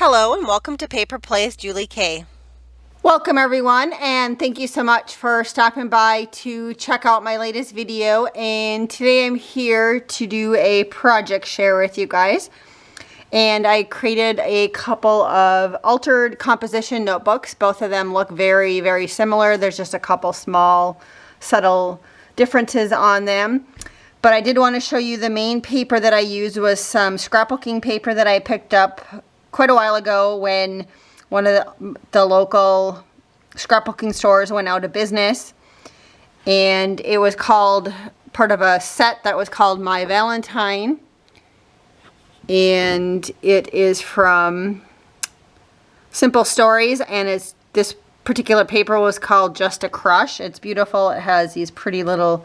Hello and welcome to Paper Plays Julie K. Welcome everyone, and thank you so much for stopping by to check out my latest video. And today I'm here to do a project share with you guys. And I created a couple of altered composition notebooks. Both of them look very, very similar. There's just a couple small, subtle differences on them. But I did want to show you the main paper that I used was some scrapbooking paper that I picked up quite a while ago when one of the local scrapbooking stores went out of business. And it was called part of a set that was called My Valentine. And it is from Simple Stories, and this particular paper was called Just a Crush. It's beautiful. It has these pretty little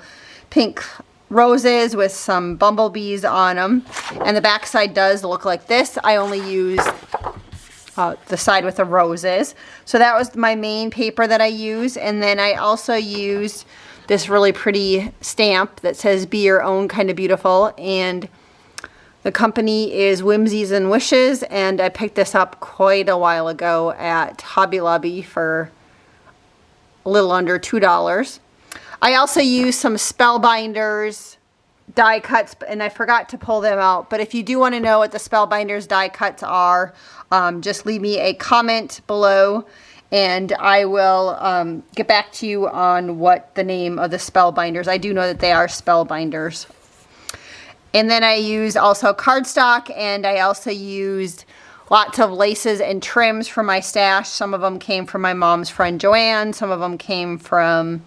pink roses with some bumblebees on them, and the back side does look like this. I only used the side with the roses. So that was my main paper that I used, and then I also used this really pretty stamp that says Be Your Own Kind of Beautiful, and the company is Whimsies and Wishes, and I picked this up quite a while ago at Hobby Lobby for a little under $2. I also used some Spellbinders die cuts, and I forgot to pull them out. But if you do want to know what the Spellbinders die cuts are, just leave me a comment below, and I will get back to you on what the name of the Spellbinders. I do know that they are Spellbinders. And then I used also cardstock, and I also used lots of laces and trims for my stash. Some of them came from my mom's friend Joanne. Some of them came from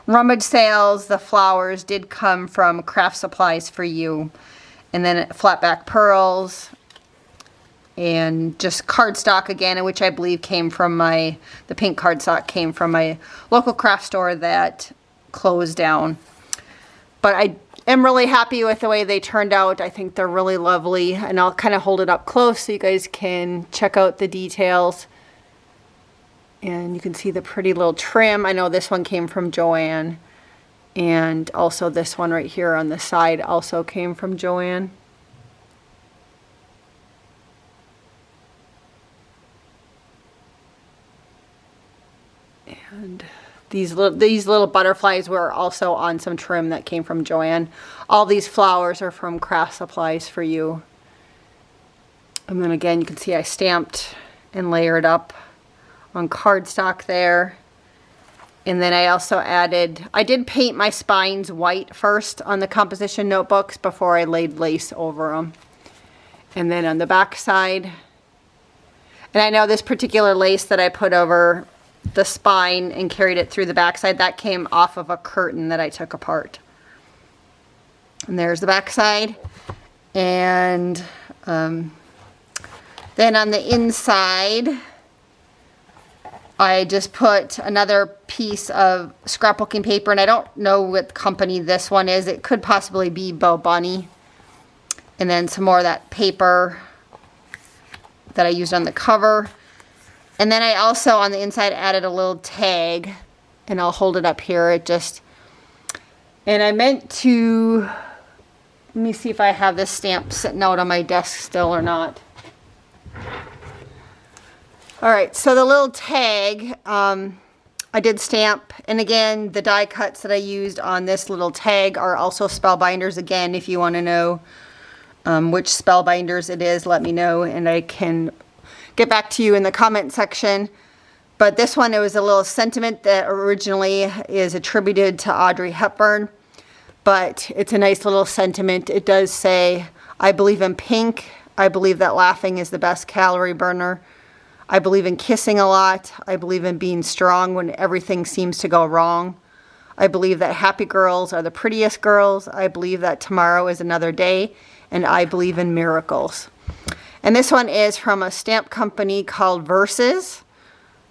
rummage sales. The flowers did come from Craft Supplies for You. And then flat back pearls and just cardstock again, which I believe came from the pink cardstock came from my local craft store that closed down. But I am really happy with the way they turned out. I think they're really lovely, and I'll kind of hold it up close so you guys can check out the details. And you can see the pretty little trim. I know this one came from Joanne, and also this one right here on the side also came from Joanne. And these little butterflies were also on some trim that came from Joanne. All these flowers are from Craft Supplies for You. And then again, you can see I stamped and layered up on cardstock there. And then I also I did paint my spines white first on the composition notebooks before I laid lace over them. And then on the back side, and I know this particular lace that I put over the spine and carried it through the backside, that came off of a curtain that I took apart. And there's the backside. And then on the inside, I just put another piece of scrapbooking paper, and I don't know what company this one is. It could possibly be Bo Bunny. And then some more of that paper that I used on the cover. And then I also, on the inside, added a little tag, and I'll hold it up here. And I meant to, let me see if I have this stamp sitting out on my desk still or not. All right, so the little tag, I did stamp, and again, the die cuts that I used on this little tag are also Spellbinders. Again, if you want to know which Spellbinders it is, let me know, and I can get back to you in the comment section. But this one, it was a little sentiment that originally is attributed to Audrey Hepburn, but it's a nice little sentiment. It does say, I believe in pink. I believe that laughing is the best calorie burner. I believe in kissing a lot. I believe in being strong when everything seems to go wrong. I believe that happy girls are the prettiest girls. I believe that tomorrow is another day, and I believe in miracles. And this one is from a stamp company called Versus,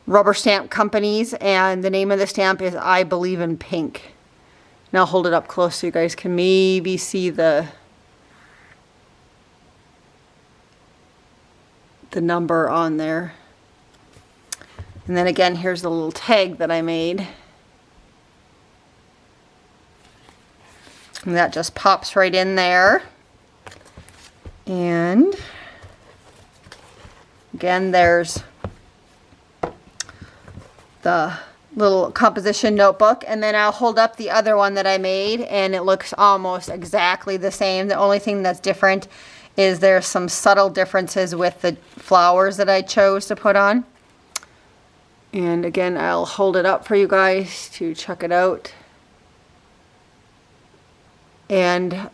Rubber Stamp Companies, and the name of the stamp is I Believe in Pink. And I'll hold it up close so you guys can maybe see the number on there. And then again, here's the little tag that I made. And that just pops right in there. And Again, there's the little composition notebook, and then I'll hold up the other one that I made, and it looks almost exactly the same. The only thing that's different is there's some subtle differences with the flowers that I chose to put on. And again, I'll hold it up for you guys to check it out. And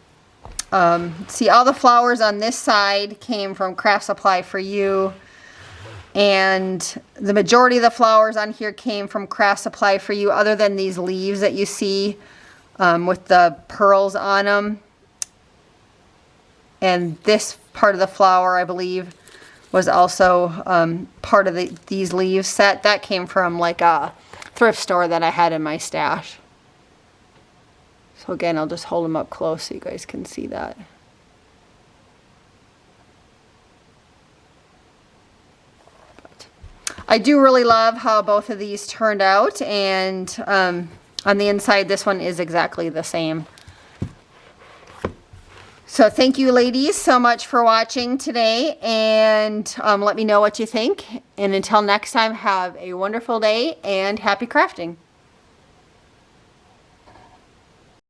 see, all the flowers on this side came from Craft Supply for You. And the majority of the flowers on here came from Craft Supply for You, other than these leaves that you see with the pearls on them. And this part of the flower, I believe, was also part of these leaves set. That came from like a thrift store that I had in my stash. So again, I'll just hold them up close so you guys can see that. I do really love how both of these turned out, and on the inside, this one is exactly the same. So thank you, ladies, so much for watching today, and let me know what you think. And until next time, have a wonderful day and happy crafting.